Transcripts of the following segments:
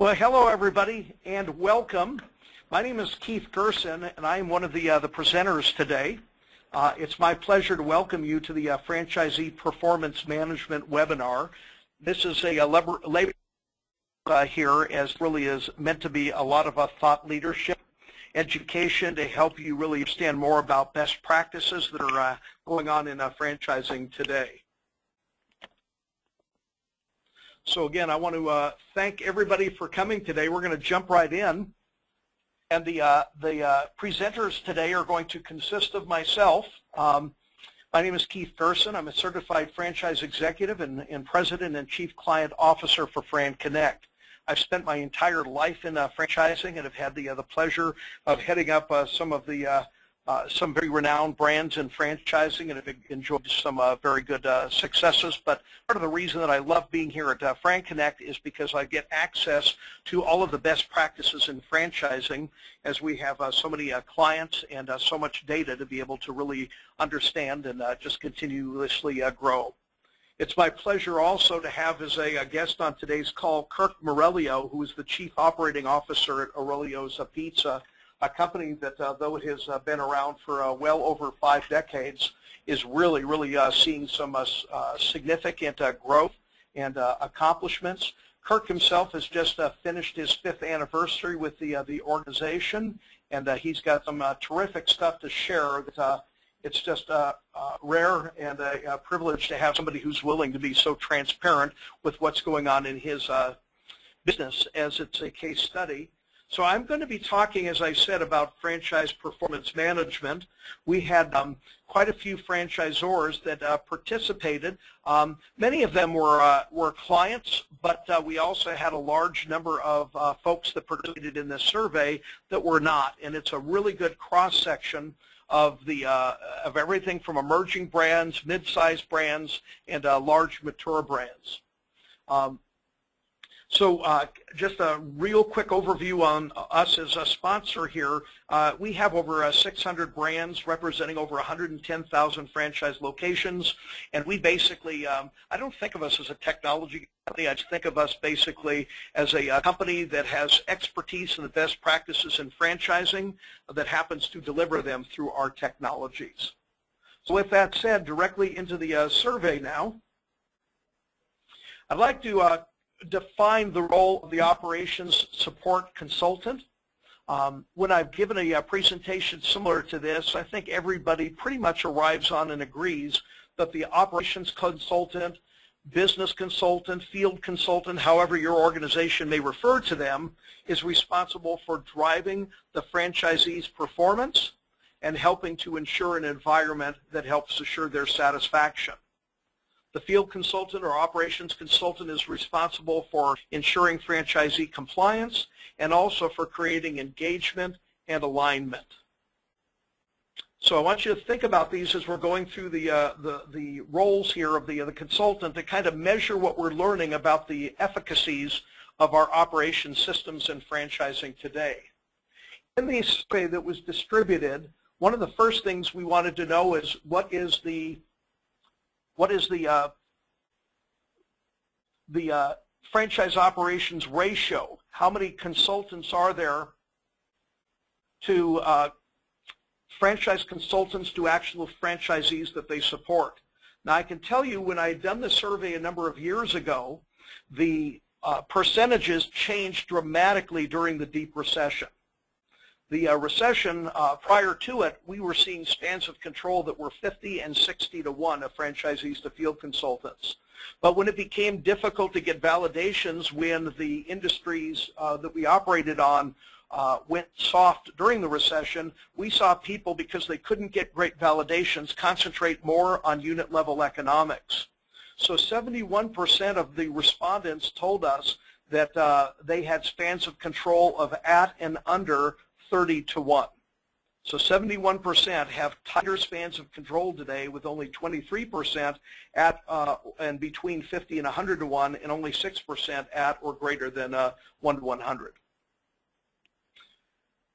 Well, hello everybody, and welcome. My name is Keith Gerson, and I am one of the presenters today. It's my pleasure to welcome you to the Franchisee Performance Management webinar. This is a labor here, as really is meant to be a lot of thought leadership, education to help you really understand more about best practices that are going on in franchising today. So again, I want to thank everybody for coming today. We're going to jump right in. And the presenters today are going to consist of myself. My name is Keith Gerson. I'm a certified franchise executive and president and chief client officer for FranConnect. I've spent my entire life in franchising and have had the pleasure of heading up some very renowned brands in franchising, and have enjoyed some very good successes. But part of the reason that I love being here at FranConnect is because I get access to all of the best practices in franchising, as we have so many clients and so much data to be able to really understand and just continuously grow. It's my pleasure also to have as a guest on today's call Kirk Morello, who is the Chief Operating Officer at Aurelio's Pizza, a company that, though it has been around for well over 5 decades, is really seeing some significant growth and accomplishments. Kirk himself has just finished his 5th anniversary with the organization, and he's got some terrific stuff to share. That it's just rare and a privilege to have somebody who's willing to be so transparent with what's going on in his business, as it's a case study. So I'm going to be talking, as I said, about franchise performance management. We had quite a few franchisors that participated. Many of them were clients, but we also had a large number of folks that participated in this survey that were not. And it's a really good cross-section of everything from emerging brands, mid-sized brands, and large mature brands. So just a real quick overview on us as a sponsor here. We have over 600 brands representing over 110,000 franchise locations, and we basically, I don't think of us as a technology company. I think of us basically as a company that has expertise in the best practices in franchising that happens to deliver them through our technologies. So with that said, directly into the survey now. I'd like to define the role of the operations support consultant. When I've given a presentation similar to this, I think everybody pretty much arrives on and agrees that the operations consultant, business consultant, field consultant, however your organization may refer to them, is responsible for driving the franchisee's performance and helping to ensure an environment that helps assure their satisfaction. The field consultant or operations consultant is responsible for ensuring franchisee compliance and also for creating engagement and alignment. So I want you to think about these as we're going through the roles here of the consultant to kind of measure what we're learning about the efficacies of our operations systems in franchising today. In the survey that was distributed, one of the first things we wanted to know is what is the franchise operations ratio? How many consultants are there to franchise consultants to actual franchisees that they support? Now I can tell you, when I had done the survey a number of years ago, the percentages changed dramatically during the deep recession. The recession, prior to it, we were seeing spans of control that were 50 and 60 to 1 of franchisees to field consultants. But when it became difficult to get validations, when the industries that we operated on went soft during the recession, we saw people, because they couldn't get great validations, concentrate more on unit level economics. So 71% of the respondents told us that they had spans of control of at and under 30 to 1. So 71% have tighter spans of control today, with only 23% at and between 50 and 100 to 1, and only 6% at or greater than 1 to 100.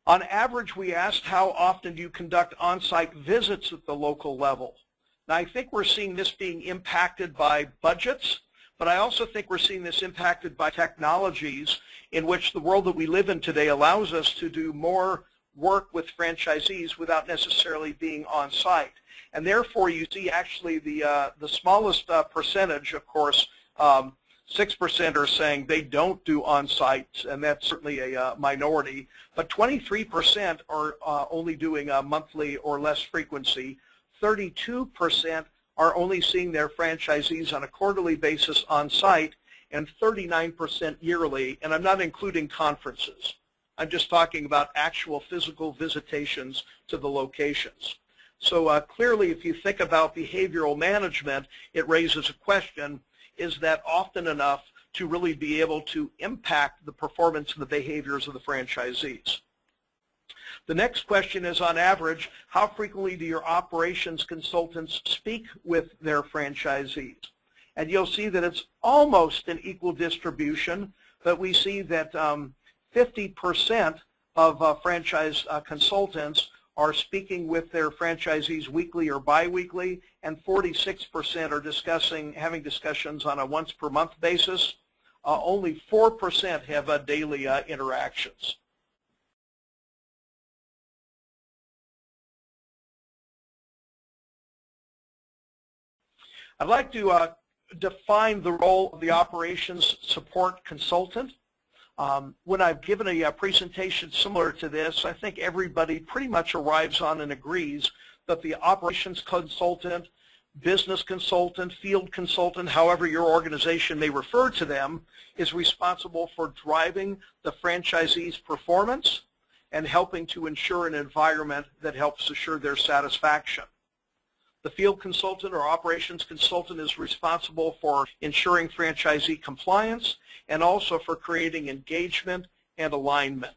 On average, we asked, how often do you conduct on-site visits at the local level? Now, I think we're seeing this being impacted by budgets, But I also think we're seeing this impacted by technologies in which the world that we live in today allows us to do more work with franchisees without necessarily being on site. And therefore, you see actually the smallest percentage, of course, 6% are saying they don't do on-site, and that's certainly a minority. But 23% are only doing a monthly or less frequency. 32% are only seeing their franchisees on a quarterly basis on-site, and 39% yearly. And I'm not including conferences. I'm just talking about actual physical visitations to the locations. So clearly, if you think about behavioral management, it raises a question: is that often enough to really be able to impact the performance and the behaviors of the franchisees? The next question is, on average, how frequently do your operations consultants speak with their franchisees? And you'll see that it's almost an equal distribution, but we see that 50% of franchise consultants are speaking with their franchisees weekly or biweekly, and 46% are having discussions on a once per month basis. Only 4% have daily interactions. I'd like to define the role of the operations support consultant. When I've given a presentation similar to this, I think everybody pretty much arrives on and agrees that the operations consultant, business consultant, field consultant, however your organization may refer to them, is responsible for driving the franchisee's performance and helping to ensure an environment that helps assure their satisfaction. The field consultant or operations consultant is responsible for ensuring franchisee compliance and also for creating engagement and alignment.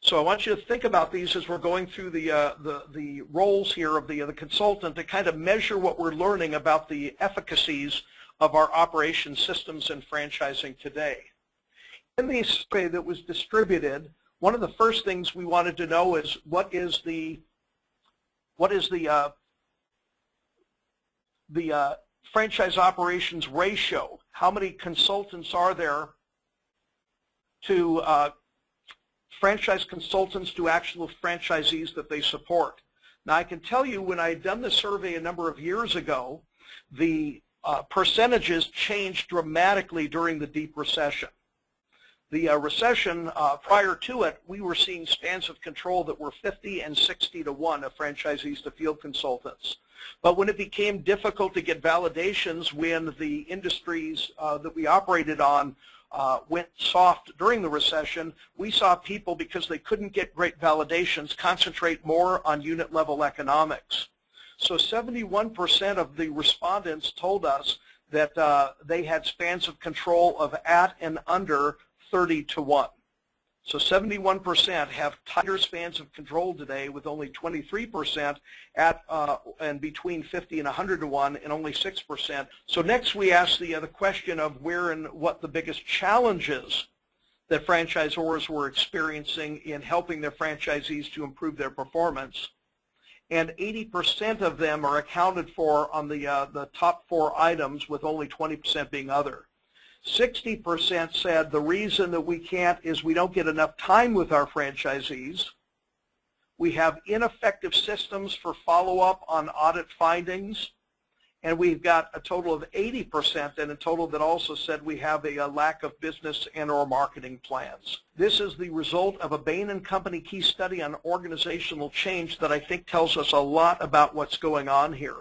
So I want you to think about these as we're going through the roles here of the consultant to kind of measure what we're learning about the efficacies of our operation systems and franchising today. In the survey that was distributed, one of the first things we wanted to know is what is the franchise operations ratio? How many consultants are there to franchise consultants to actual franchisees that they support? Now, I can tell you when I had done the survey a number of years ago, the percentages changed dramatically during the deep recession. The recession, prior to it, we were seeing spans of control that were 50 and 60 to 1 of franchisees to field consultants. But when it became difficult to get validations, when the industries that we operated on went soft during the recession, we saw people, because they couldn't get great validations, concentrate more on unit level economics. So 71% of the respondents told us that they had spans of control of at and under 30 to 1. So 71% have tighter spans of control today, with only 23% at and between 50 and 100 to 1, and only 6%. So next we asked the question of where and what the biggest challenges that franchisors were experiencing in helping their franchisees to improve their performance. And 80% of them are accounted for on the top 4 items, with only 20% being other. 60% said the reason that we can't is we don't get enough time with our franchisees. We have ineffective systems for follow-up on audit findings. And we've got a total of 80% and a total that also said we have a lack of business and or marketing plans. This is the result of a Bain & Company key study on organizational change that I think tells us a lot about what's going on here.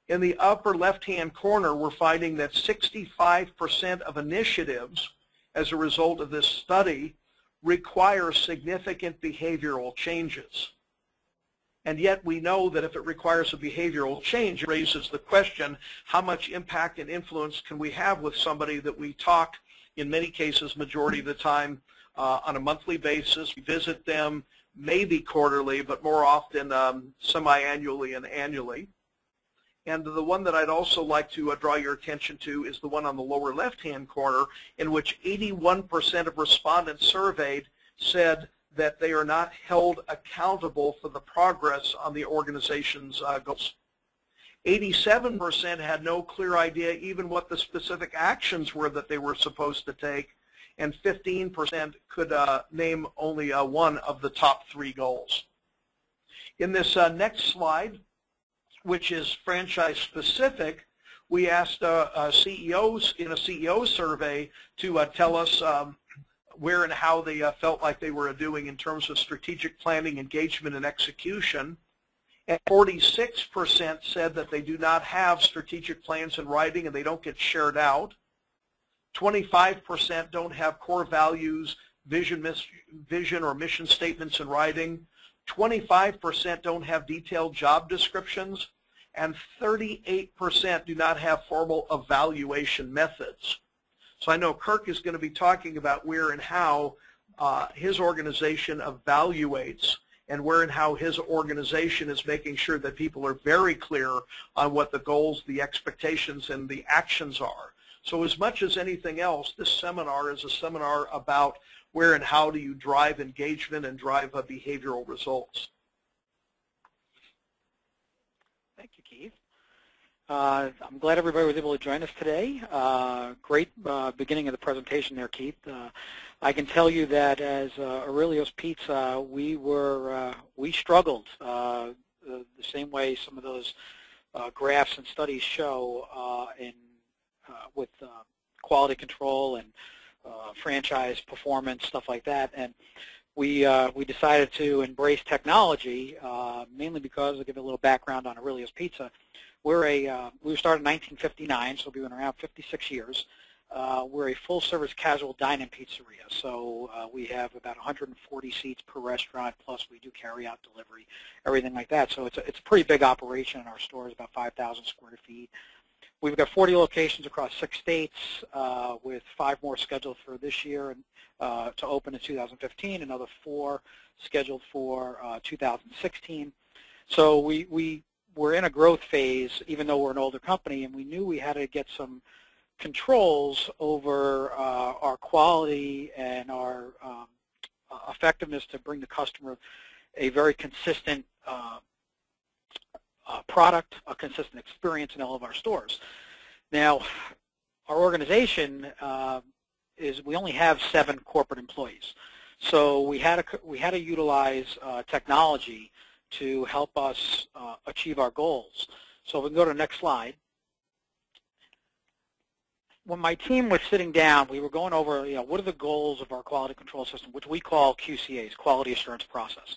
In the upper left-hand corner, we're finding that 65% of initiatives as a result of this study require significant behavioral changes. And yet we know that if it requires a behavioral change, it raises the question, how much impact and influence can we have with somebody that we talk, in many cases, majority of the time, on a monthly basis. We visit them maybe quarterly, but more often semi-annually and annually. And the one that I'd also like to draw your attention to is the one on the lower left-hand corner, in which 81% of respondents surveyed said that they are not held accountable for the progress on the organization's goals. 87% had no clear idea even what the specific actions were that they were supposed to take, and 15% could name only one of the top 3 goals. In this next slide, which is franchise specific, we asked CEOs in a CEO survey to tell us where and how they felt like they were doing in terms of strategic planning, engagement, and execution. And 46% said that they do not have strategic plans in writing and they don't get shared out. 25% don't have core values, vision or mission statements in writing. 25% don't have detailed job descriptions, and 38% do not have formal evaluation methods. So I know Kirk is going to be talking about where and how his organization evaluates, and where and how his organization is making sure that people are very clear on what the goals, the expectations, and the actions are. So as much as anything else, this seminar is a seminar about where and how do you drive engagement and drive behavioral results. Thank you, Keith. I'm glad everybody was able to join us today. Great beginning of the presentation there, Keith. I can tell you that as Aurelio's Pizza, we struggled the same way some of those graphs and studies show with quality control and franchise performance, stuff like that. And we decided to embrace technology, mainly because, I'll give a little background on Aurelio's Pizza. We were started in 1959, so we've been around 56 years. We're a full-service casual dine-in pizzeria, so we have about 140 seats per restaurant, plus we do carry-out delivery, everything like that. So it's a pretty big operation. Our store is about 5,000 square feet. We've got 40 locations across 6 states, with 5 more scheduled for this year and to open in 2015, another 4 scheduled for 2016. So we're in a growth phase, even though we're an older company, and we knew we had to get some controls over our quality and our effectiveness to bring the customer a very consistent product, a consistent experience in all of our stores. Now, our organization we only have 7 corporate employees, so we had to utilize technology to help us achieve our goals. So if we can go to the next slide. When my team was sitting down, we were going over, what are the goals of our quality control system, which we call QCAs, Quality Assurance Process.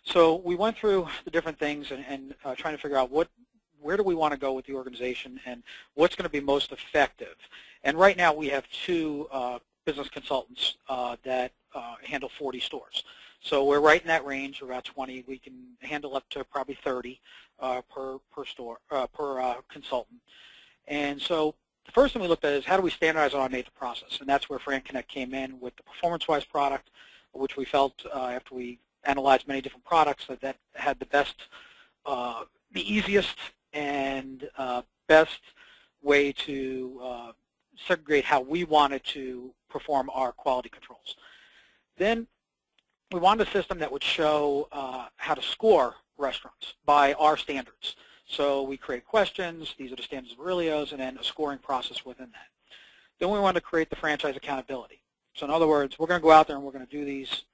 So we went through the different things and trying to figure out where do we want to go with the organization and what's going to be most effective. And right now we have 2 business consultants that handle 40 stores. So we're right in that range, about 20. We can handle up to probably 30 per consultant. And so the first thing we looked at is how do we standardize and automate the process, and that's where FranConnect came in with the PerformanceWise product, which we felt after we analyzed many different products that had the best, the easiest and best way to segregate how we wanted to perform our quality controls. Then we wanted a system that would show how to score restaurants by our standards. So we create questions, these are the standards of Aurelio's, and then a scoring process within that. Then we wanted to create the franchise accountability. So in other words, we're going to go out there and we're going to do these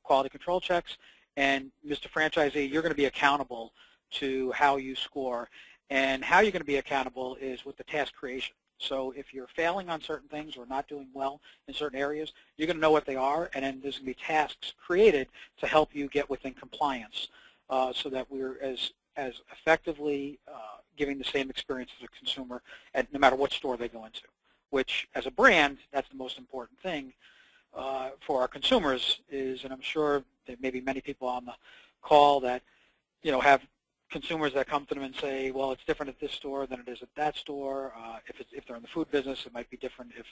quality control checks, and Mr. Franchisee, you're going to be accountable to how you score. And how you're going to be accountable is with the task creation. So if you're failing on certain things or not doing well in certain areas, you're going to know what they are, and then there's going to be tasks created to help you get within compliance so that we're as effectively giving the same experience to the consumer no matter what store they go into, which as a brand, that's the most important thing for our consumers is, and I'm sure there may be many people on the call that have consumers that come to them and say, well, it's different at this store than it is at that store. If they're in the food business, it might be different if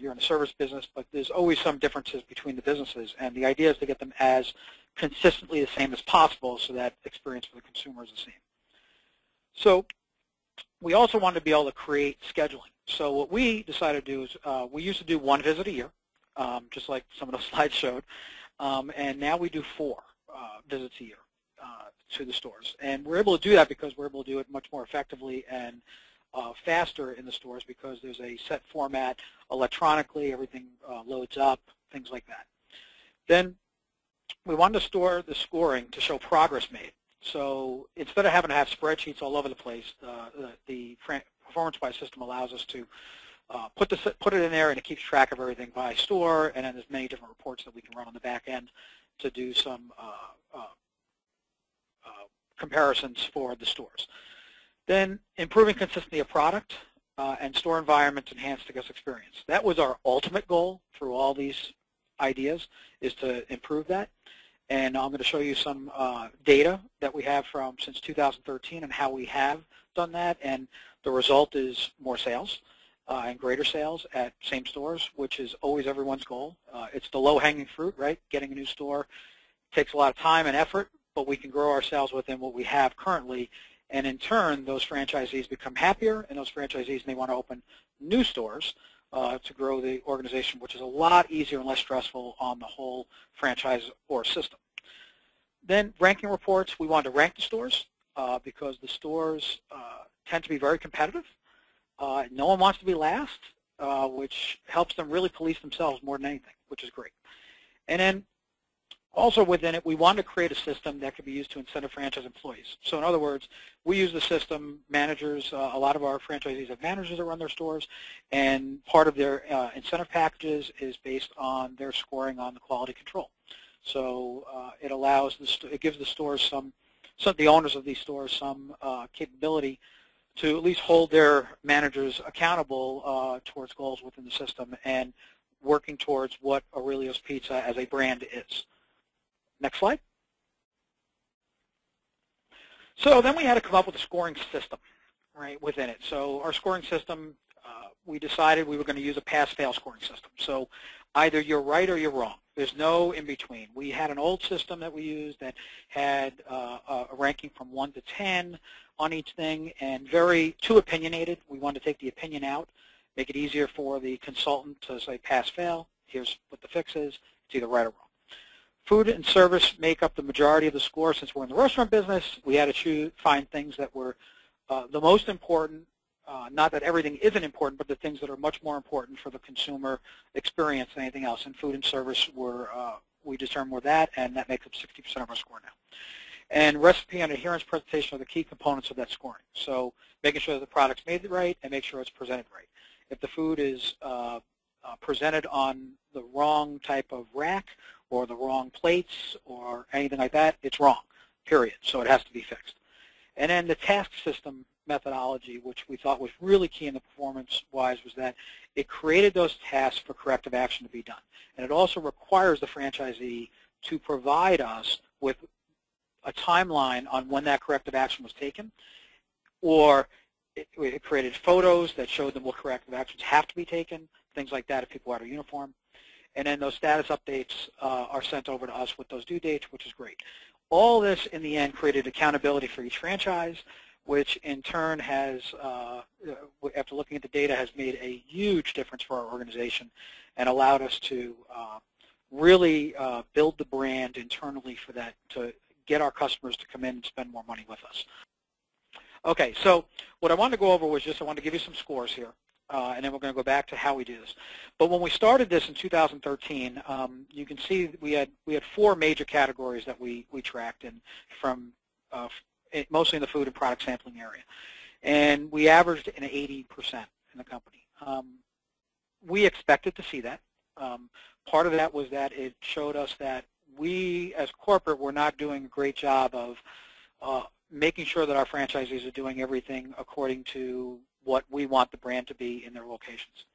you're in the service business, but there's always some differences between the businesses, and the idea is to get them as consistently the same as possible so that experience for the consumer is the same. So we also wanted to be able to create scheduling. So what we decided to do is we used to do 1 visit a year, just like some of those slides showed, and now we do 4 visits a year. to the stores. And we're able to do that because we're able to do it much more effectively and faster in the stores because there's a set format electronically, everything loads up, things like that. Then we wanted to store the scoring to show progress made. So instead of having to have spreadsheets all over the place, the performance-wise system allows us to put it in there, and it keeps track of everything by store, and then there's many different reports that we can run on the back end to do some comparisons for the stores. Then improving consistency of product and store environment to enhance the guest experience. That was our ultimate goal through all these ideas, is to improve that. And I'm going to show you some data that we have from since 2013 and how we have done that. And the result is more sales and greater sales at same stores, which is always everyone's goal. It's the low-hanging fruit, right? Getting a new store takes a lot of time and effort, but we can grow our sales within what we have currently. And in turn, those franchisees become happier, and those franchisees may want to open new stores to grow the organization, which is a lot easier and less stressful on the whole franchise or system. Then ranking reports, we wanted to rank the stores because the stores tend to be very competitive. No one wants to be last, which helps them really police themselves more than anything, which is great. And then also within it, we wanted to create a system that could be used to incentivize franchise employees. So in other words, we use the system, managers, a lot of our franchisees have managers that run their stores, and part of their incentive packages is based on their scoring on the quality control. So it allows, it gives the stores the owners of these stores some capability to at least hold their managers accountable towards goals within the system and working towards what Aurelio's Pizza as a brand is. Next slide. So then we had to come up with a scoring system, right, within it. So our scoring system, we decided we were going to use a pass-fail scoring system. So either you're right or you're wrong. There's no in-between. We had an old system that we used that had a ranking from 1 to 10 on each thing, and too opinionated. We wanted to take the opinion out, make it easier for the consultant to say pass-fail. Here's what the fix is. It's either right or wrong. Food and service make up the majority of the score. Since we're in the restaurant business, we had to find things that were the most important. Not that everything isn't important, but the things that are much more important for the consumer experience than anything else. And food and service we determined were that, and that makes up 60% of our score now. And recipe and adherence presentation are the key components of that scoring. So making sure that the product's made right and make sure it's presented right. If the food is presented on the wrong type of rack or the wrong plates or anything like that, it's wrong, period. So it has to be fixed. And then the task system methodology, which we thought was really key in the performance-wise, was that it created those tasks for corrective action to be done. And it also requires the franchisee to provide us with a timeline on when that corrective action was taken, or it created photos that showed them what corrective actions have to be taken, things like that if people are out of uniform. And then those status updates are sent over to us with those due dates, which is great. All this, in the end, created accountability for each franchise, which in turn has, after looking at the data, has made a huge difference for our organization and allowed us to really build the brand internally for that, to get our customers to come in and spend more money with us. Okay, so what I wanted to go over was just I wanted to give you some scores here. And then we're going to go back to how we do this. But when we started this in 2013, you can see we had 4 major categories that we tracked in from mostly in the food and product sampling area. And we averaged an 80% in the company. We expected to see that. Part of that was that it showed us that we as corporate were not doing a great job of making sure that our franchisees are doing everything according to what we want the brand to be in their locations.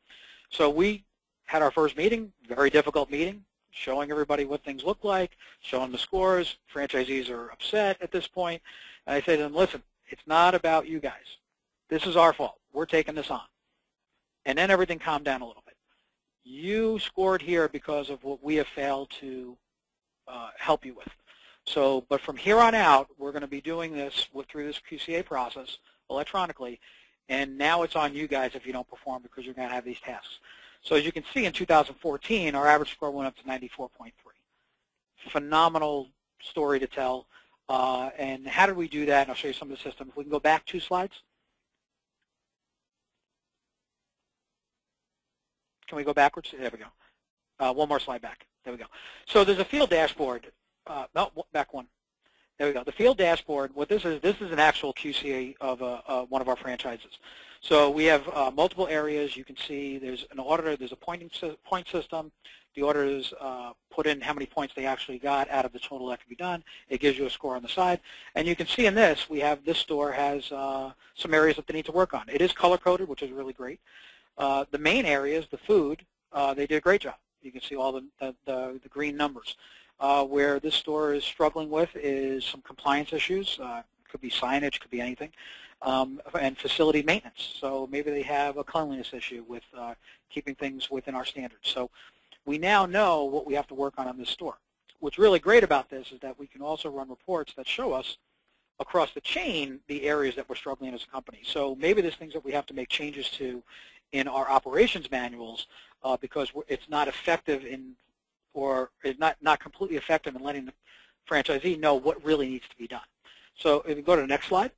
So we had our first meeting, very difficult meeting, showing everybody what things look like, showing the scores. Franchisees are upset at this point. And I say to them, listen, it's not about you guys. This is our fault. We're taking this on. And then everything calmed down a little bit. You scored here because of what we have failed to help you with. So, but from here on out, we're going to be doing this through this QCA process electronically. And now it's on you guys if you don't perform because you're going to have these tasks. So as you can see, in 2014, our average score went up to 94.3. Phenomenal story to tell. And how did we do that? And I'll show you some of the systems. We can go back 2 slides. Can we go backwards? There we go. One more slide back. There we go. So there's a field dashboard. No, back one. There we go. The field dashboard, what this is an actual QCA of one of our franchises. So we have multiple areas. You can see there's an auditor, there's a point system. The auditors put in how many points they actually got out of the total that can be done. It gives you a score on the side. And you can see in this, this store has some areas that they need to work on. It is color-coded, which is really great. The main areas, the food, they did a great job. You can see all the green numbers. Where this store is struggling with is some compliance issues. Could be signage, could be anything, and facility maintenance. So maybe they have a cleanliness issue with keeping things within our standards. So we now know what we have to work on this store. What's really great about this is that we can also run reports that show us across the chain the areas that we're struggling as a company. So maybe there's things that we have to make changes to in our operations manuals because it's not effective or is not completely effective in letting the franchisee know what really needs to be done. So if we go to the next slide.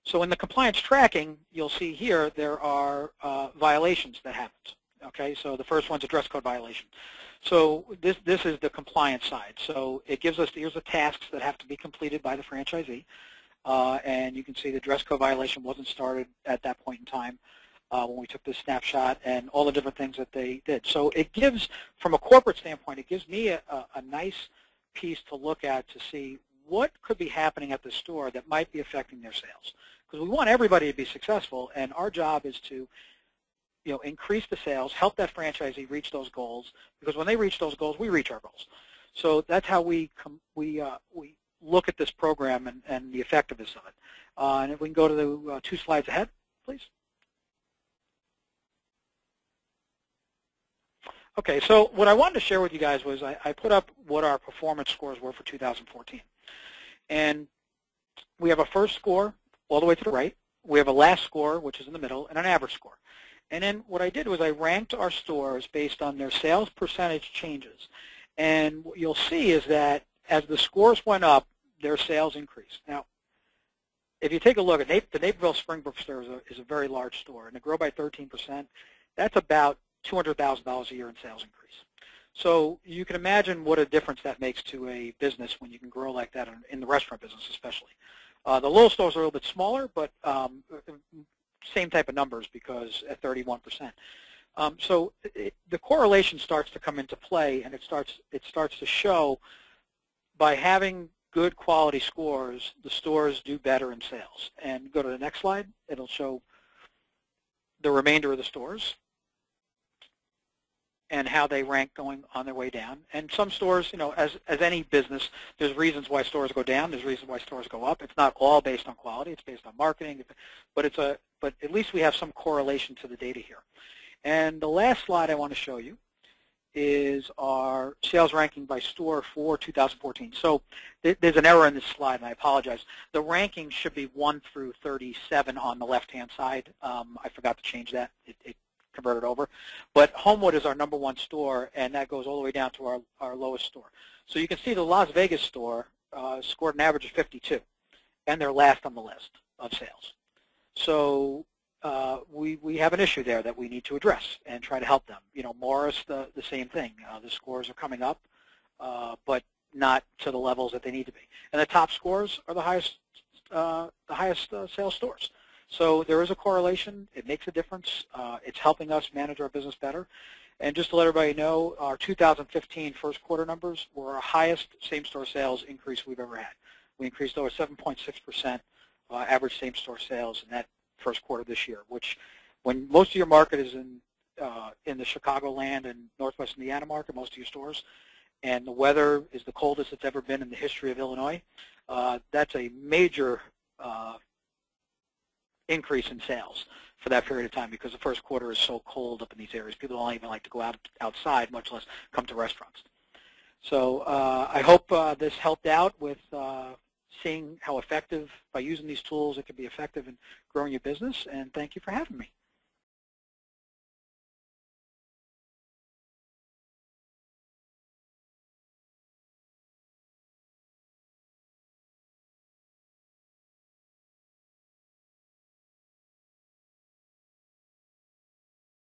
So in the compliance tracking, you'll see here there are violations that happen. Okay, so the first one's a dress code violation. So this is the compliance side. So it gives us, here's the tasks that have to be completed by the franchisee. And you can see the dress code violation wasn't started at that point in time when we took this snapshot and all the different things that they did. So it gives, from a corporate standpoint, it gives me a nice piece to look at to see what could be happening at the store that might be affecting their sales. Because we want everybody to be successful, and our job is to increase the sales, help that franchisee reach those goals, because when they reach those goals, we reach our goals. So that's how we look at this program and the effectiveness of it. And if we can go to the 2 slides ahead, please. Okay, so what I wanted to share with you guys was I put up what our performance scores were for 2014. And we have a first score all the way to the right. We have a last score, which is in the middle, and an average score. And then what I did was I ranked our stores based on their sales percentage changes. And what you'll see is that as the scores went up, their sales increased. Now, if you take a look at the Naperville Springbrook store is a very large store, and to grow by 13%, that's about $200,000 a year in sales increase. So you can imagine what a difference that makes to a business when you can grow like that in the restaurant business especially. The little stores are a little bit smaller, but same type of numbers because at 31%. So the correlation starts to come into play, and it starts to show by having good quality scores, the stores do better in sales. And go to the next slide. It'll show the remainder of the stores and how they rank going on their way down. And some stores, as any business, there's reasons why stores go down. There's reasons why stores go up. It's not all based on quality. It's based on marketing. But at least we have some correlation to the data here. And the last slide I want to show you is our sales ranking by store for 2014. So there's an error in this slide, and I apologize. The ranking should be 1 through 37 on the left-hand side. I forgot to change that. It converted over. But Homewood is our #1 store, and that goes all the way down to our lowest store. So you can see the Las Vegas store scored an average of 52, and they're last on the list of sales. So we have an issue there that we need to address and try to help them. Morris, the same thing. The scores are coming up, but not to the levels that they need to be. And the top scores are the highest sales stores. So there is a correlation. It makes a difference. It's helping us manage our business better. And just to let everybody know, our 2015 first quarter numbers were our highest same-store sales increase we've ever had. We increased over 7.6% average same-store sales in that first quarter this year, which when most of your market is in the Chicagoland and Northwest Indiana market, most of your stores, and the weather is the coldest it's ever been in the history of Illinois, that's a major increase in sales for that period of time because the first quarter is so cold up in these areas. People don't even like to go outside, much less come to restaurants. So I hope this helped out with seeing how effective, by using these tools, it can be effective in growing your business, and thank you for having me.